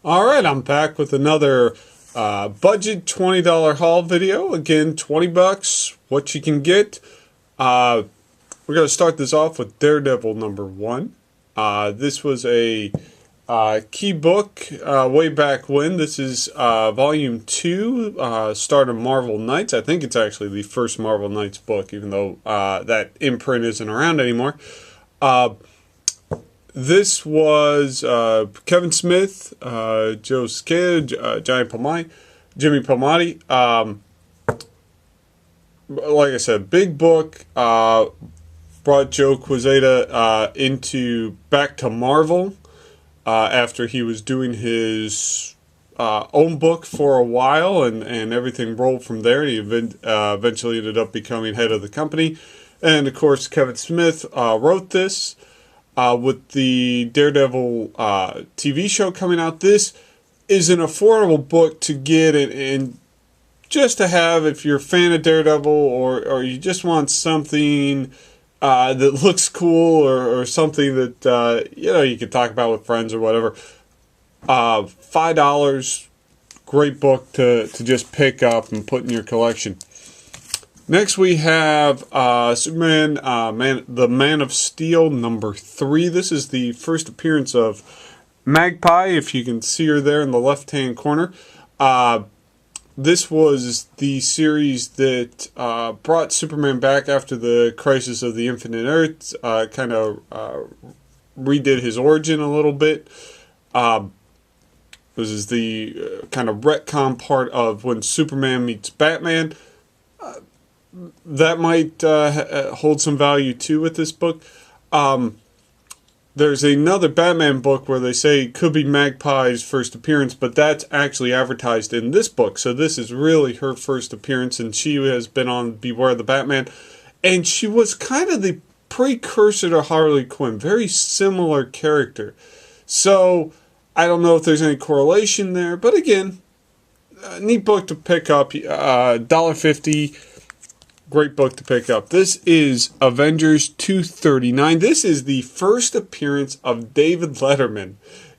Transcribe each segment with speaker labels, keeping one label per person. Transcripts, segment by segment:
Speaker 1: Alright, I'm back with another budget $20 haul video. Again, 20 bucks, what you can get. We're going to start this off with Daredevil #1. This was a key book way back when. This is volume 2, start of Marvel Knights. I think it's actually the first Marvel Knights book, even though that imprint isn't around anymore. This was Kevin Smith, Joe Skid, Jimmy Palmiotti. Like I said, big book. Brought Joe Quesada back to Marvel after he was doing his own book for a while, and everything rolled from there. He eventually ended up becoming head of the company, and of course, Kevin Smith wrote this. With the Daredevil TV show coming out, this is an affordable book to get and just to have if you're a fan of Daredevil or you just want something that looks cool or something that you can talk about with friends or whatever. $5, great book to just pick up and put in your collection. Next we have Superman, the Man of Steel #3. This is the first appearance of Magpie, if you can see her there in the left-hand corner. This was the series that brought Superman back after the Crisis of the Infinite Earths, kind of redid his origin a little bit. This is the kind of retcon part of when Superman meets Batman. That might hold some value too with this book. There's another Batman book where they say it could be Magpie's first appearance, but that's actually advertised in this book. So this is really her first appearance, and she has been on Beware the Batman. And she was kind of the precursor to Harley Quinn, very similar character. So I don't know if there's any correlation there, but again, neat book to pick up. $1.50. Great book to pick up. This is Avengers 239. This is the first appearance of David Letterman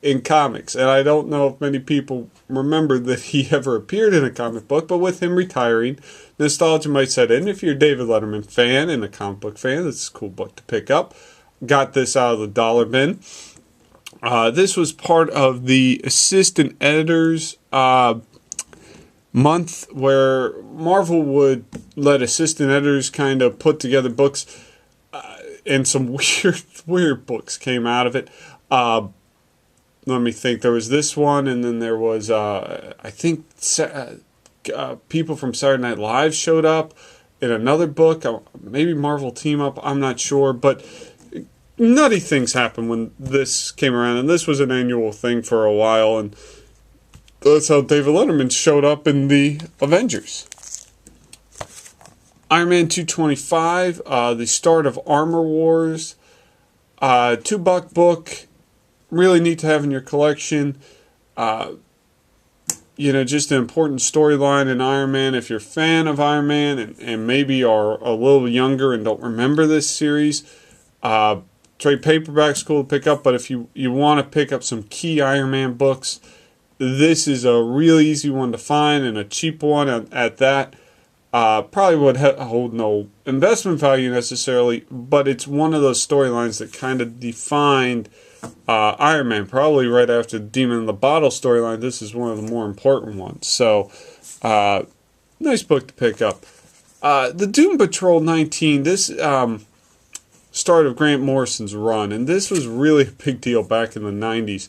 Speaker 1: in comics. And I don't know if many people remember that he ever appeared in a comic book, but with him retiring, nostalgia might set in. If you're a David Letterman fan and a comic book fan, this is a cool book to pick up. Got this out of the dollar bin. This was part of the assistant editors month where Marvel would let assistant editors kind of put together books, and some weird books came out of it. Let me think. There was this one, and then there was I think people from Saturday Night Live showed up in another book. Maybe Marvel Team Up. I'm not sure, but nutty things happened when this came around, and this was an annual thing for a while, and that's how David Letterman showed up in the Avengers. Iron Man 225, the start of Armor Wars. $2 book. Really neat to have in your collection. Just an important storyline in Iron Man. If you're a fan of Iron Man and maybe are a little younger and don't remember this series, trade paperback's cool to pick up, but if you want to pick up some key Iron Man books, this is a really easy one to find and a cheap one at that. Probably would hold no investment value necessarily, but it's one of those storylines that kind of defined Iron Man. Probably right after the Demon in the Bottle storyline, this is one of the more important ones. So, nice book to pick up. The Doom Patrol 19, this start of Grant Morrison's run, and this was really a big deal back in the 90s.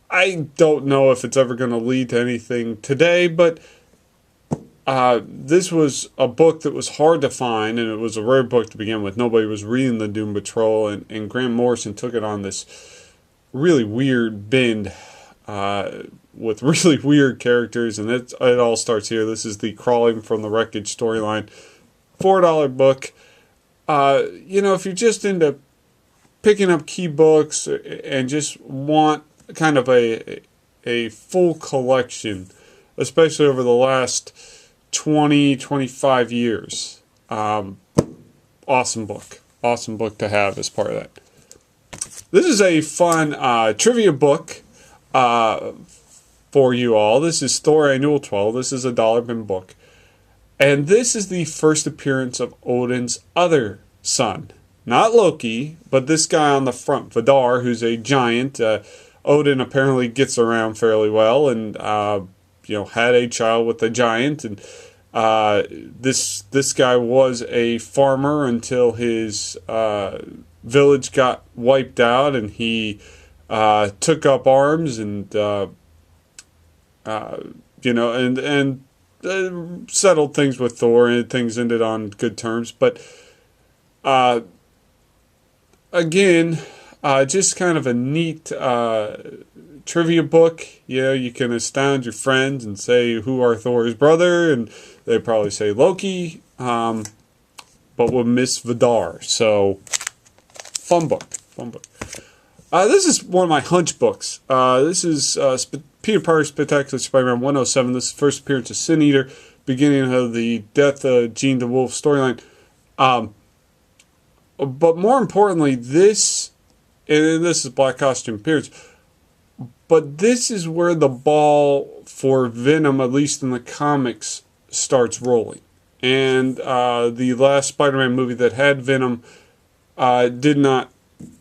Speaker 1: I don't know if it's ever going to lead to anything today, but this was a book that was hard to find, and it was a rare book to begin with. Nobody was reading the Doom Patrol, and Grant Morrison took it on this really weird bend with really weird characters, and it all starts here. This is the Crawling from the Wreckage storyline. $4 book. If you're just into picking up key books and just want kind of a full collection, especially over the last 20-25 years. Awesome book to have as part of that. This is a fun trivia book for you all. This is Thor Annual 12. This is a $1 book. And this is the first appearance of Odin's other son. Not Loki, but this guy on the front, Vidar, who's a giant. Odin apparently gets around fairly well and, had a child with a giant. And this guy was a farmer until his village got wiped out, and he took up arms and settled things with Thor, and things ended on good terms. But again, just kind of a neat trivia book. You can astound your friends and say, who are Thor's brother? And they probably say Loki, but we'll miss Vidar. So, fun book. This is one of my hunch books. This is Peter Parker's Spectacular Spider-Man 107. This is the first appearance of Sin Eater, beginning of the Death of Jean DeWolf storyline. But more importantly, this is Black Costume appearance, but this is where the ball for Venom, at least in the comics, starts rolling. And the last Spider-Man movie that had Venom did not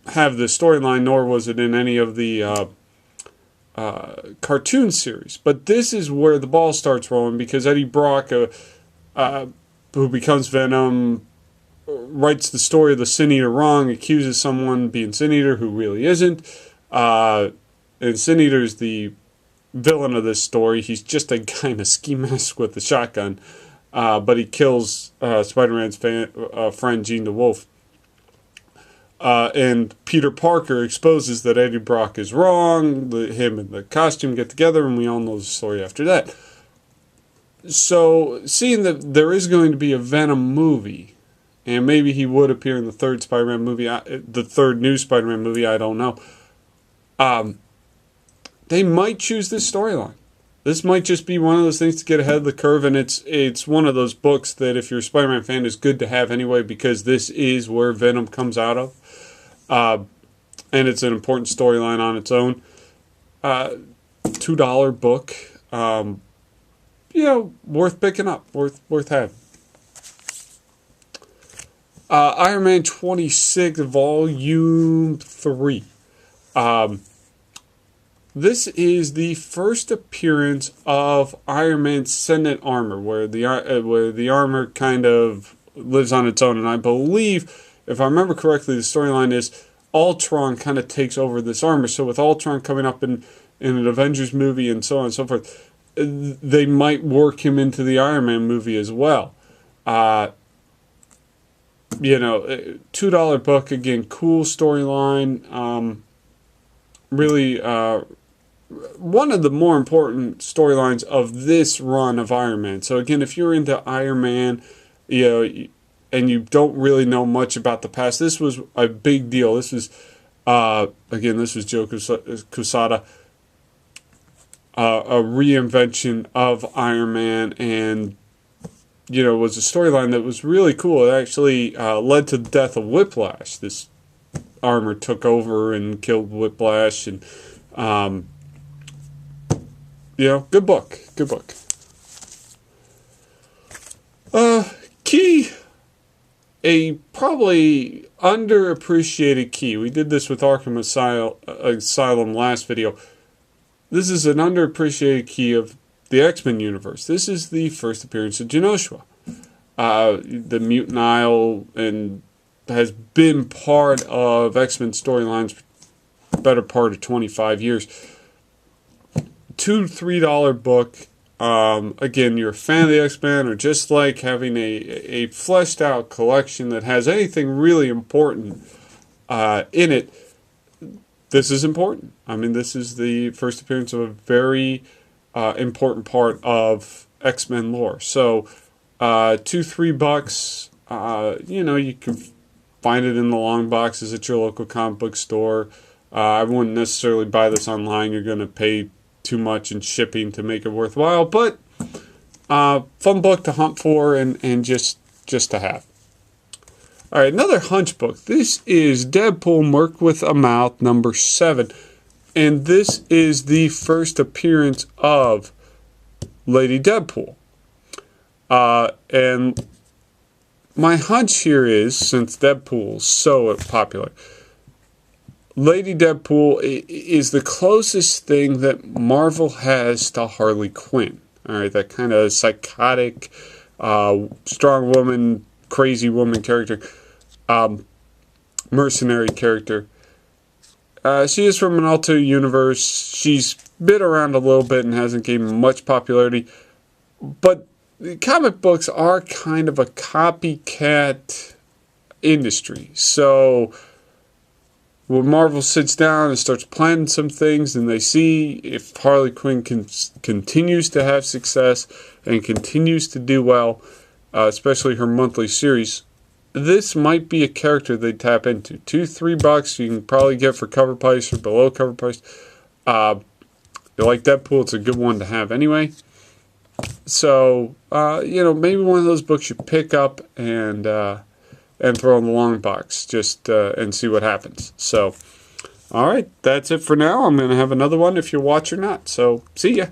Speaker 1: have the storyline, nor was it in any of the cartoon series. But this is where the ball starts rolling, because Eddie Brock, who becomes Venom, writes the story of the Sin Eater wrong, accuses someone being Sin Eater who really isn't. And Sin Eater is the villain of this story. He's just a guy in a ski mask with a shotgun, but he kills Spider-Man's friend Jean DeWolf. And Peter Parker exposes that Eddie Brock is wrong. Him and the costume get together, and we all know the story after that. So, seeing that there is going to be a Venom movie, and maybe he would appear in the third Spider-Man movie, the third new Spider-Man movie, I don't know. They might choose this storyline. This might just be one of those things to get ahead of the curve, and it's one of those books that, if you're a Spider-Man fan, is good to have anyway, because this is where Venom comes out of. And it's an important storyline on its own. $2 book. Worth picking up. Worth having. Iron Man 26, Volume 3. This is the first appearance of Iron Man's Ascendant armor, where the armor kind of lives on its own. And I believe, if I remember correctly, the storyline is Ultron kind of takes over this armor. So with Ultron coming up in an Avengers movie and so on and so forth, they might work him into the Iron Man movie as well. $2 book, again, cool storyline. Really, one of the more important storylines of this run of Iron Man. So again, if you're into Iron Man, and you don't really know much about the past, this was a big deal. This was, this was Joe Quesada, a reinvention of Iron Man, and was a storyline that was really cool. It actually led to the death of Whiplash. This armor took over and killed Whiplash, and good book. Key, a probably underappreciated key. We did this with Arkham Asylum last video. This is an underappreciated key of the X-Men universe. This is the first appearance of Genosha, the Mutant Isle, and has been part of X-Men storylines for the better part of 25 years. $2-3 book. Again, you're a fan of the X-Men, or just like having a fleshed out collection that has anything really important in it. This is important. I mean, this is the first appearance of a very important part of X-Men lore. So, $2-3. You can find it in the long boxes at your local comic book store. I wouldn't necessarily buy this online. You're going to pay too much in shipping to make it worthwhile, but fun book to hunt for and just to have. Alright, another hunch book. This is Deadpool Merc with a Mouth, number 7. And this is the first appearance of Lady Deadpool. And my hunch here is, since Deadpool's so popular, Lady Deadpool is the closest thing that Marvel has to Harley Quinn. All right, that kind of psychotic, strong woman, crazy woman character, mercenary character. She is from an alternate universe. She's been around a little bit and hasn't gained much popularity. But the comic books are kind of a copycat industry. So when Marvel sits down and starts planning some things, and they see if Harley Quinn continues to have success and continues to do well, especially her monthly series, this might be a character they tap into. $2-3 you can probably get for cover price or below cover price. Like Deadpool, it's a good one to have anyway. So, maybe one of those books you pick up and throw in the long box just and see what happens. So, all right, that's it for now. I'm going to have another one if you watch or not. So, see ya.